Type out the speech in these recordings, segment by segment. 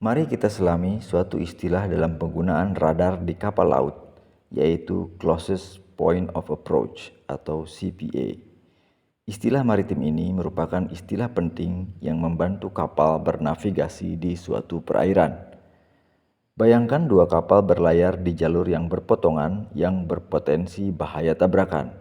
Mari kita selami suatu istilah dalam penggunaan radar di kapal laut, yaitu Closest Point of Approach atau CPA. Istilah maritim ini merupakan istilah penting yang membantu kapal bernavigasi di suatu perairan. Bayangkan dua kapal berlayar di jalur yang berpotongan yang berpotensi bahaya tabrakan.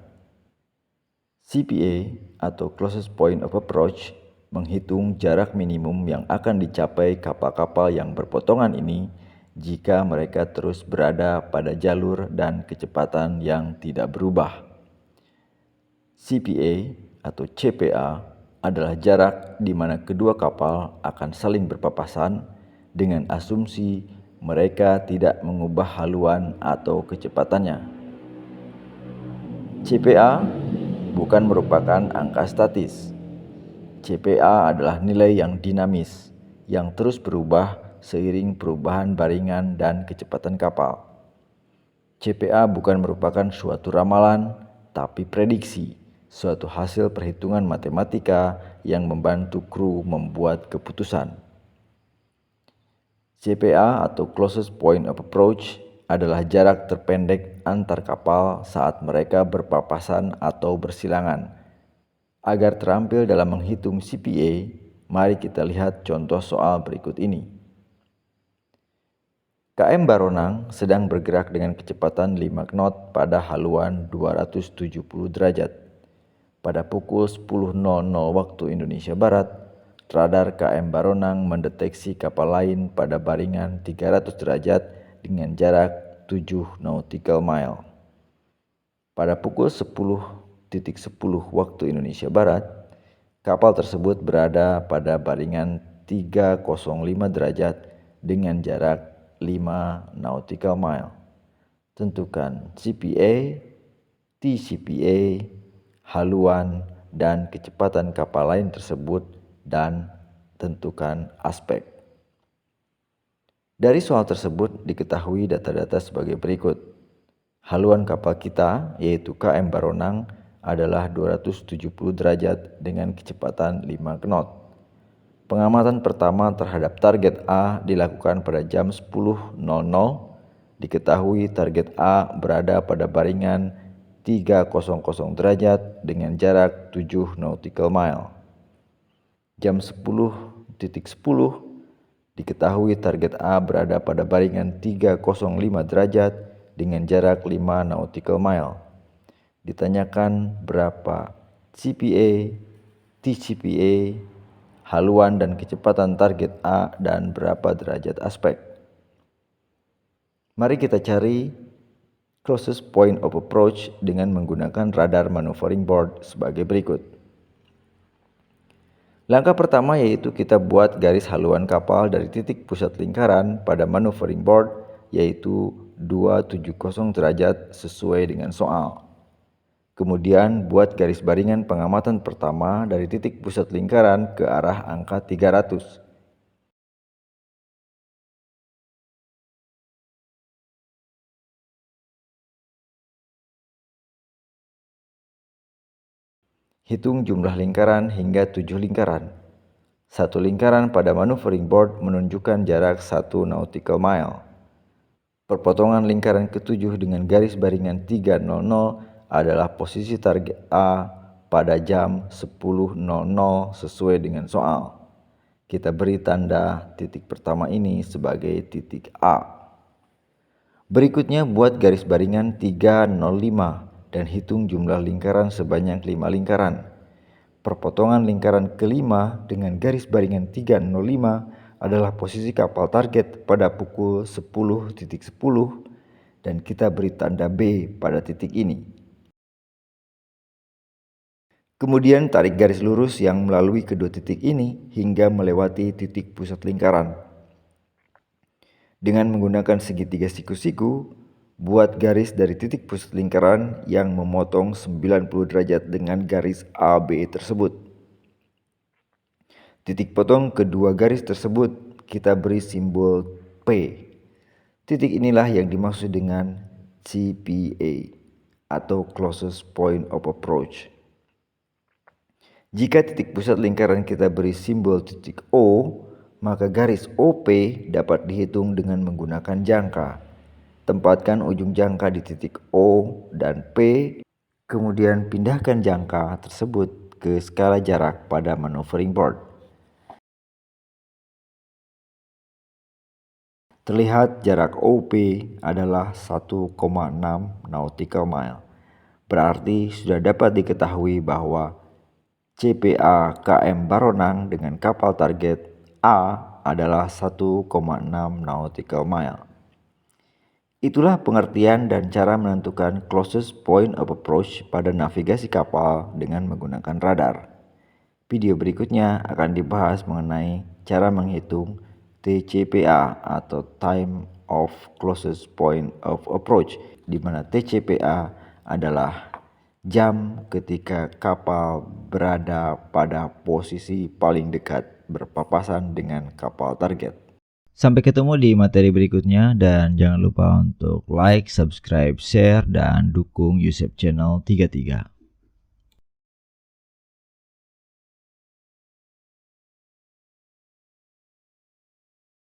CPA atau Closest Point of Approach menghitung jarak minimum yang akan dicapai kapal-kapal yang berpotongan ini jika mereka terus berada pada jalur dan kecepatan yang tidak berubah. CPA atau CPA adalah jarak di mana kedua kapal akan saling berpapasan dengan asumsi mereka tidak mengubah haluan atau kecepatannya. CPA bukan merupakan angka statis. CPA adalah nilai yang dinamis, yang terus berubah seiring perubahan baringan dan kecepatan kapal. CPA bukan merupakan suatu ramalan, tapi prediksi, suatu hasil perhitungan matematika yang membantu kru membuat keputusan. CPA atau Closest Point of Approach adalah jarak terpendek antar kapal saat mereka berpapasan atau bersilangan. Agar terampil dalam menghitung CPA, mari kita lihat contoh soal berikut ini. KM Baronang sedang bergerak dengan kecepatan 5 knot pada haluan 270 derajat. Pada pukul 10.00 waktu Indonesia Barat, radar KM Baronang mendeteksi kapal lain pada baringan 300 derajat dengan jarak 7 nautical mile. Pada pukul 10.10 waktu Indonesia Barat, kapal tersebut berada pada baringan 305 derajat dengan jarak 5 nautical mile. Tentukan CPA, TCPA, haluan, dan kecepatan kapal lain tersebut dan tentukan aspek. Dari soal tersebut diketahui data-data sebagai berikut. Haluan kapal kita yaitu KM Baronang adalah 270 derajat dengan kecepatan 5 knot. Pengamatan pertama terhadap target A dilakukan pada jam 10.00. Diketahui target A berada pada baringan 300 derajat dengan jarak 7 nautical mile. Jam 10.10 diketahui target A berada pada baringan 305 derajat dengan jarak 5 nautical mile. Ditanyakan berapa CPA, TCPA, haluan dan kecepatan target A dan berapa derajat aspek. Mari kita cari Closest Point of Approach dengan menggunakan radar maneuvering board sebagai berikut. Langkah pertama yaitu kita buat garis haluan kapal dari titik pusat lingkaran pada maneuvering board yaitu 270 derajat sesuai dengan soal. Kemudian buat garis baringan pengamatan pertama dari titik pusat lingkaran ke arah angka 300. Hitung jumlah lingkaran hingga 7 lingkaran. Satu lingkaran pada maneuvering board menunjukkan jarak 1 nautical mile. Perpotongan lingkaran ke-7 dengan garis baringan 300 adalah posisi target A pada jam 10.00 sesuai dengan soal. Kita beri tanda titik pertama ini sebagai titik A. Berikutnya buat garis baringan 305 dan hitung jumlah lingkaran sebanyak 5 lingkaran. Perpotongan lingkaran kelima dengan garis baringan 305 adalah posisi kapal target pada pukul 10.10 dan kita beri tanda B pada titik ini. Kemudian tarik garis lurus yang melalui kedua titik ini hingga melewati titik pusat lingkaran. Dengan menggunakan segitiga siku-siku, buat garis dari titik pusat lingkaran yang memotong 90 derajat dengan garis AB tersebut. Titik potong kedua garis tersebut kita beri simbol P. Titik inilah yang dimaksud dengan CPA atau Closest Point of Approach. Jika titik pusat lingkaran kita beri simbol titik O, maka garis OP dapat dihitung dengan menggunakan jangka. Tempatkan ujung jangka di titik O dan P, kemudian pindahkan jangka tersebut ke skala jarak pada maneuvering board. Terlihat jarak OP adalah 1,6 nautical mile. Berarti sudah dapat diketahui bahwa CPA KM Baronang dengan kapal target A adalah 1,6 nautical mile. Itulah pengertian dan cara menentukan closest point of approach pada navigasi kapal dengan menggunakan radar. Video berikutnya akan dibahas mengenai cara menghitung TCPA atau Time of Closest Point of Approach, di mana TCPA adalah jam ketika kapal berada pada posisi paling dekat berpapasan dengan kapal target. Sampai ketemu di materi berikutnya dan jangan lupa untuk like, subscribe, share, dan dukung YouTube channel 33.